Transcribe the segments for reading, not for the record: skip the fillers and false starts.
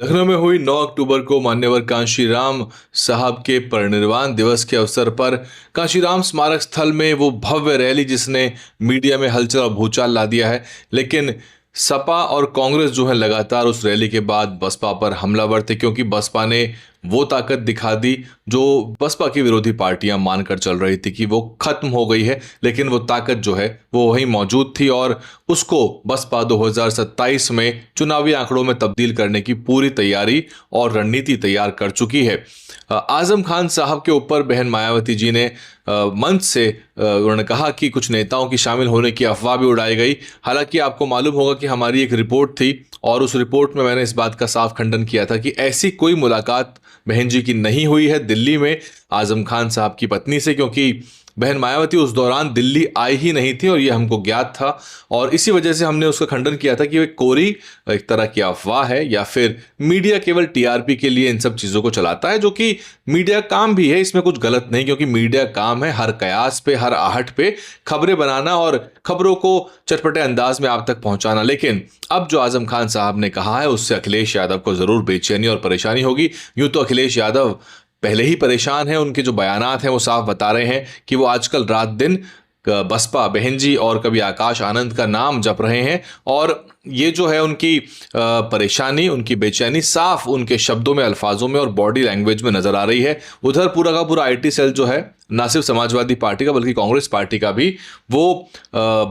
लखनऊ में हुई 9 अक्टूबर को मान्यवर कांशीराम साहब के परिनिर्वाण दिवस के अवसर पर कांशीराम स्मारक स्थल में वो भव्य रैली जिसने मीडिया में हलचल और भूचाल ला दिया है। लेकिन सपा और कांग्रेस जो है लगातार उस रैली के बाद बसपा पर हमलावर थे, क्योंकि बसपा ने वो ताकत दिखा दी जो बसपा की विरोधी पार्टियां मानकर चल रही थी कि वो खत्म हो गई है, लेकिन वो ताकत जो है वो वहीं मौजूद थी और उसको बसपा 2027 में चुनावी आंकड़ों में तब्दील करने की पूरी तैयारी और रणनीति तैयार कर चुकी है। आजम खान साहब के ऊपर बहन मायावती जी ने मंच से उन्होंने कहा कि कुछ नेताओं की शामिल होने की अफवाह भी उड़ाई गई। हालांकि आपको मालूम होगा कि हमारी एक रिपोर्ट थी और उस रिपोर्ट में मैंने इस बात का साफ खंडन किया था कि ऐसी कोई मुलाकात बहन जी की नहीं हुई है दिल्ली में आजम खान साहब की पत्नी से, क्योंकि बहन मायावती उस दौरान दिल्ली आई ही नहीं थी और ये हमको ज्ञात था। और इसी वजह से हमने उसका खंडन किया था कि ये कोरी एक तरह की अफवाह है या फिर मीडिया केवल टीआरपी के लिए इन सब चीज़ों को चलाता है, जो कि मीडिया काम भी है, इसमें कुछ गलत नहीं, क्योंकि मीडिया काम है हर कयास पे हर आहट पे खबरें बनाना और खबरों को चटपटे अंदाज में आप तक पहुंचाना। लेकिन अब जो आजम खान साहब ने कहा है उससे अखिलेश यादव को जरूर बेचैनी और परेशानी होगी। यूं तो अखिलेश यादव पहले ही परेशान हैं, उनके जो बयानात हैं वो साफ बता रहे हैं कि वो आजकल रात दिन बसपा बहन जी और कभी आकाश आनंद का नाम जप रहे हैं। और ये जो है उनकी परेशानी, उनकी बेचैनी साफ उनके शब्दों में, अल्फाजों में और बॉडी लैंग्वेज में नजर आ रही है। उधर पूरा का पूरा आईटी सेल जो है ना सिर्फ समाजवादी पार्टी का बल्कि कांग्रेस पार्टी का भी वो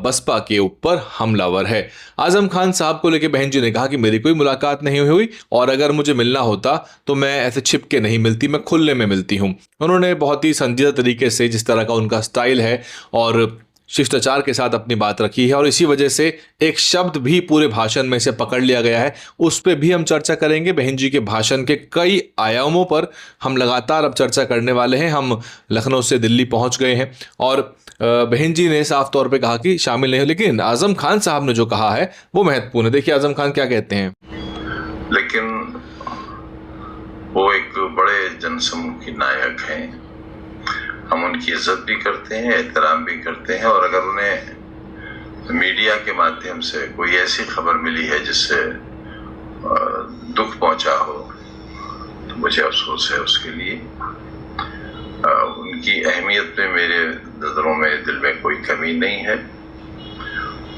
बसपा के ऊपर हमलावर है। आजम खान साहब को लेकर बहन जी ने कहा कि मेरी कोई मुलाकात नहीं हुई और अगर मुझे मिलना होता तो मैं ऐसे छिप के नहीं मिलती, मैं खुले में मिलती हूँ। उन्होंने बहुत ही संजीदा तरीके से, जिस तरह का उनका स्टाइल है और शिष्टाचार के साथ अपनी बात रखी है, और इसी वजह से एक शब्द भी पूरे भाषण में से पकड़ लिया गया है, उस पर भी हम चर्चा करेंगे। बहन जी के भाषण के कई आयामों पर हम लगातार अब चर्चा करने वाले हैं। हम लखनऊ से दिल्ली पहुंच गए हैं और बहन जी ने साफ तौर पे कहा कि शामिल नहीं हो, लेकिन आजम खान साहब ने जो कहा है वो महत्वपूर्ण है। देखिए आजम खान क्या कहते हैं। लेकिन वो एक बड़े जनसमूह की नायक हैं, हम उनकी इज्जत भी करते हैं, एहतराम भी करते हैं। और अगर उन्हें मीडिया के माध्यम से कोई ऐसी खबर मिली है जिससे दुख पहुंचा हो तो मुझे अफसोस है उसके लिए। उनकी अहमियत में मेरे नजरों में, दिल में कोई कमी नहीं है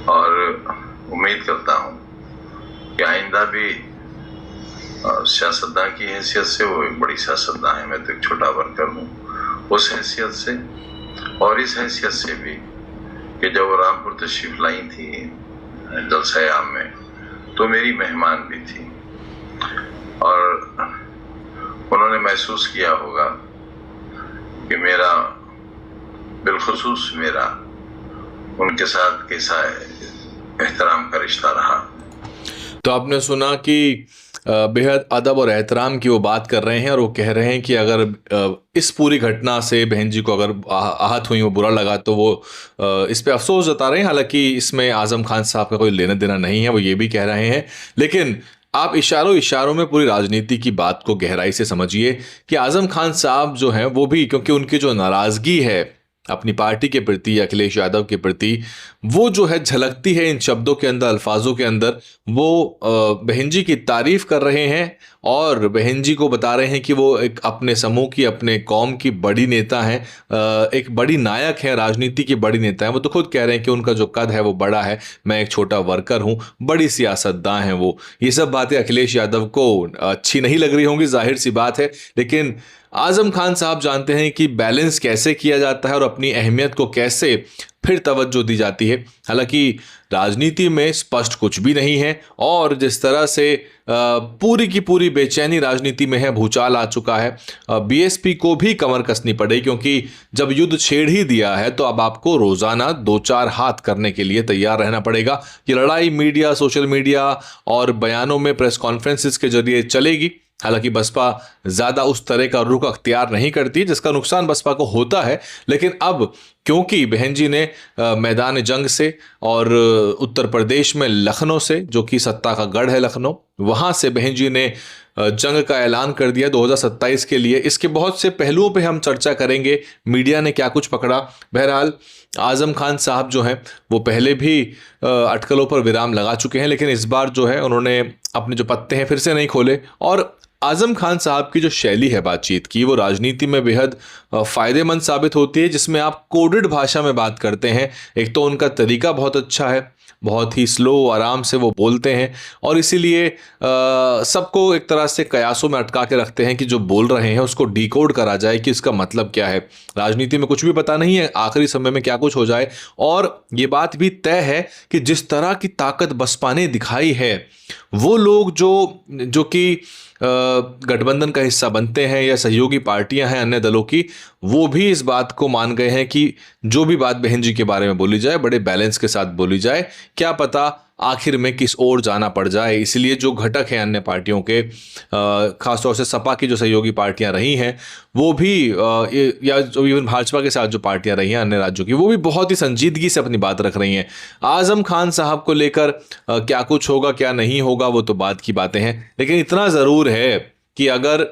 और उम्मीद करता हूं कि आइंदा भी सियासतदान की हैसियत से, वो एक बड़ी सियासतदान है, मैं तो एक छोटा वर्कर हूँ, उस हैसियत से और इस हैसियत से भी कि जब वो रामपुर तशरीफ लाई थी जलसा-ए-आम में तो मेरी मेहमान भी थी और उन्होंने महसूस किया होगा कि मेरा, बिलखुसूस मेरा उनके साथ कैसा एहतराम का रिश्ता रहा। तो आपने सुना कि बेहद अदब और एहतराम की वो बात कर रहे हैं और वो कह रहे हैं कि अगर इस पूरी घटना से बहन जी को अगर आहत हुई, वो बुरा लगा, तो वो इस पे अफसोस जता रहे हैं। हालांकि इसमें आजम खान साहब का कोई लेना देना नहीं है, वो ये भी कह रहे हैं। लेकिन आप इशारों इशारों में पूरी राजनीति की बात को गहराई से समझिए कि आजम खान साहब जो हैं वो भी, क्योंकि उनकी जो नाराज़गी है अपनी पार्टी के प्रति, अखिलेश यादव के प्रति, वो जो है झलकती है इन शब्दों के अंदर, अल्फाजों के अंदर। वो बहन जी की तारीफ कर रहे हैं और बहन जी को बता रहे हैं कि वो एक अपने समूह की, अपने कौम की बड़ी नेता हैं, एक बड़ी नायक है, राजनीति की बड़ी नेता है। वो तो खुद कह रहे हैं कि उनका जो कद है वो बड़ा है, मैं एक छोटा वर्कर हूँ, बड़ी सियासतदान है वो। ये सब बातें अखिलेश यादव को अच्छी नहीं लग रही होंगी, जाहिर सी बात है, लेकिन आजम खान साहब जानते हैं कि बैलेंस कैसे किया जाता है और अपनी अहमियत को कैसे फिर तवज्जो दी जाती है। हालांकि राजनीति में स्पष्ट कुछ भी नहीं है और जिस तरह से पूरी की पूरी बेचैनी राजनीति में है, भूचाल आ चुका है, बीएसपी को भी कमर कसनी पड़ेगी, क्योंकि जब युद्ध छेड़ ही दिया है तो अब आपको रोजाना 2-4 हाथ करने के लिए तैयार रहना पड़ेगा। ये लड़ाई मीडिया, सोशल मीडिया और बयानों में, प्रेस कॉन्फ्रेंसिस के जरिए चलेगी। हालांकि बसपा ज़्यादा उस तरह का रुख अख्तियार नहीं करती जिसका नुकसान बसपा को होता है, लेकिन अब क्योंकि बहन जी ने मैदान जंग से और उत्तर प्रदेश में लखनऊ से, जो कि सत्ता का गढ़ है लखनऊ, वहाँ से बहन जी ने जंग का ऐलान कर दिया 2027 के लिए। इसके बहुत से पहलुओं पे हम चर्चा करेंगे, मीडिया ने क्या कुछ पकड़ा। बहरहाल आज़म खान साहब जो हैं वो पहले भी अटकलों पर विराम लगा चुके हैं, लेकिन इस बार जो है उन्होंने अपने जो पत्ते हैं फिर से नहीं खोले। और आज़म खान साहब की जो शैली है बातचीत की, वो राजनीति में बेहद फ़ायदेमंद साबित होती है, जिसमें आप कोडेड भाषा में बात करते हैं। एक तो उनका तरीका बहुत अच्छा है, बहुत ही स्लो आराम से वो बोलते हैं, और इसीलिए सबको एक तरह से कयासों में अटका के रखते हैं कि जो बोल रहे हैं उसको डिकोड करा जाए कि इसका मतलब क्या है। राजनीति में कुछ भी पता नहीं है आखिरी समय में क्या कुछ हो जाए। और ये बात भी तय है कि जिस तरह की ताकत बसपा ने दिखाई है, वो लोग जो कि गठबंधन का हिस्सा बनते हैं या सहयोगी पार्टियां हैं अन्य दलों की, वो भी इस बात को मान गए हैं कि जो भी बात बहन जी के बारे में बोली जाए बड़े बैलेंस के साथ बोली जाए, क्या पता आखिर में किस ओर जाना पड़ जाए। इसलिए जो घटक हैं अन्य पार्टियों के, खासतौर से सपा की जो सहयोगी पार्टियां रही हैं वो भी, या जो इवन भाजपा के साथ जो पार्टियां रही हैं अन्य राज्यों की, वो भी बहुत ही संजीदगी से अपनी बात रख रही हैं। आज़म खान साहब को लेकर क्या कुछ होगा क्या नहीं होगा वो तो बात की बातें हैं, लेकिन इतना ज़रूर है कि अगर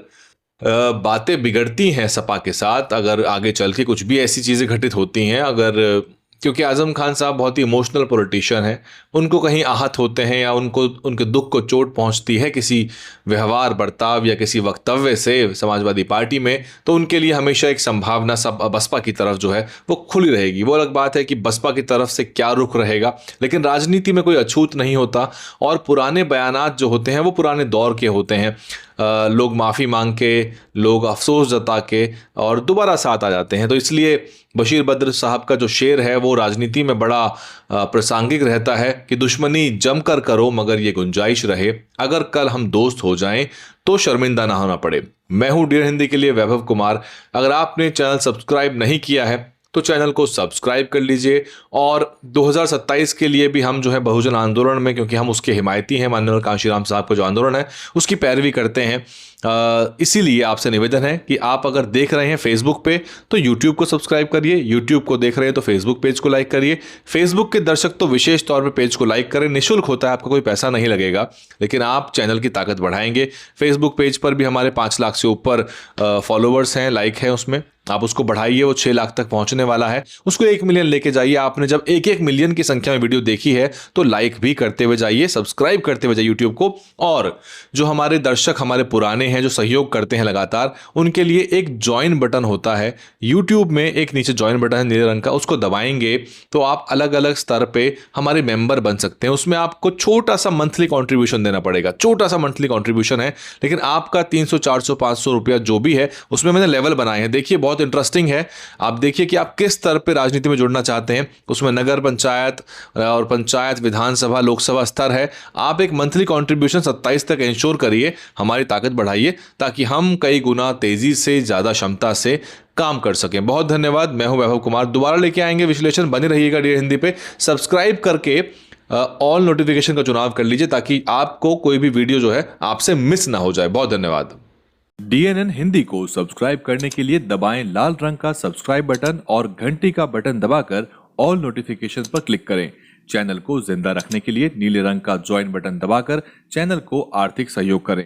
बातें बिगड़ती हैं सपा के साथ, अगर आगे चल के कुछ भी ऐसी चीज़ें घटित होती हैं, अगर, क्योंकि आज़म खान साहब बहुत ही इमोशनल पॉलिटिशियन हैं, उनको कहीं आहत होते हैं या उनको उनके दुख को चोट पहुंचती है किसी व्यवहार बर्ताव या किसी वक्तव्य से समाजवादी पार्टी में, तो उनके लिए हमेशा एक संभावना सब बसपा की तरफ जो है वो खुली रहेगी। वो अलग बात है कि बसपा की तरफ से क्या रुख रहेगा, लेकिन राजनीति में कोई अछूत नहीं होता, और पुराने बयानात जो होते हैं वो पुराने दौर के होते हैं। लोग माफ़ी मांग के, लोग अफसोस जता के और दोबारा साथ आ जाते हैं। तो इसलिए बशीर बद्र साहब का जो शेर है वो राजनीति में बड़ा प्रासंगिक रहता है कि दुश्मनी जमकर करो मगर ये गुंजाइश रहे, अगर कल हम दोस्त हो जाएं तो शर्मिंदा ना होना पड़े। मैं हूं डियर हिंदी के लिए वैभव कुमार। अगर आपने चैनल सब्सक्राइब नहीं किया है तो चैनल को सब्सक्राइब कर लीजिए, और 2027 के लिए भी हम जो है बहुजन आंदोलन में, क्योंकि हम उसके हिमायती हैं, माननीय कांशीराम साहब का जो आंदोलन है उसकी पैरवी करते हैं। इसीलिए आपसे निवेदन है कि आप अगर देख रहे हैं फेसबुक पे तो यूट्यूब को सब्सक्राइब करिए, यूट्यूब को देख रहे हैं तो फेसबुक पेज को लाइक करिए। फेसबुक के दर्शक तो विशेष तौर पे पेज को लाइक करें, निःशुल्क होता है, आपका कोई पैसा नहीं लगेगा, लेकिन आप चैनल की ताकत बढ़ाएंगे। फेसबुक पेज पर भी हमारे 5 लाख से ऊपर फॉलोवर्स हैं, लाइक है उसमें, आप उसको बढ़ाइए, वो 6 लाख तक पहुंचने वाला है, उसको 1 मिलियन लेके जाइए। आपने जब 1-1 मिलियन की संख्या में वीडियो देखी है तो लाइक भी करते हुए जाइए, सब्सक्राइब करते हुए जाइए यूट्यूब को। और जो हमारे दर्शक हमारे पुराने हैं जो सहयोग करते हैं लगातार, उनके लिए एक ज्वाइन बटन होता है यूट्यूब में, एक नीचे ज्वाइन बटन है नीले रंग का, उसको दबाएंगे तो आप अलग अलग स्तर पे हमारे मेंबर बन सकते हैं। उसमें आपको छोटा सा मंथली कॉन्ट्रीब्यूशन देना पड़ेगा, छोटा सा मंथली कॉन्ट्रीब्यूशन है, लेकिन आपका 300 400 500 रुपया जो भी है उसमें मैंने लेवल बनाए हैं। देखिए बहुत इंटरेस्टिंग है, आप देखिए कि आप किस स्तर पे राजनीति में जुड़ना चाहते हैं। उसमें नगर पंचायत और पंचायत, विधानसभा, लोकसभा स्तर है। आप एक मंथली कॉन्ट्रीब्यूशन 27 तक इंश्योर करिए, हमारी ताकत बढ़ाइए, ताकि हम कई गुना तेजी से, ज्यादा क्षमता से काम कर सकें। बहुत धन्यवाद। मैं हूं वैभव कुमार, दोबारा लेके आएंगे विश्लेषण। बने रहिएगा डियर हिंदी पे, सब्सक्राइब करके ऑल नोटिफिकेशन का चुनाव कर लीजिए ताकि आपको कोई भी वीडियो जो है आपसे मिस ना हो जाए। बहुत धन्यवाद। DNN हिंदी को सब्सक्राइब करने के लिए दबाएं लाल रंग का सब्सक्राइब बटन और घंटी का बटन दबाकर ऑल नोटिफिकेशंस पर क्लिक करें। चैनल को जिंदा रखने के लिए नीले रंग का ज्वाइन बटन दबाकर चैनल को आर्थिक सहयोग करें।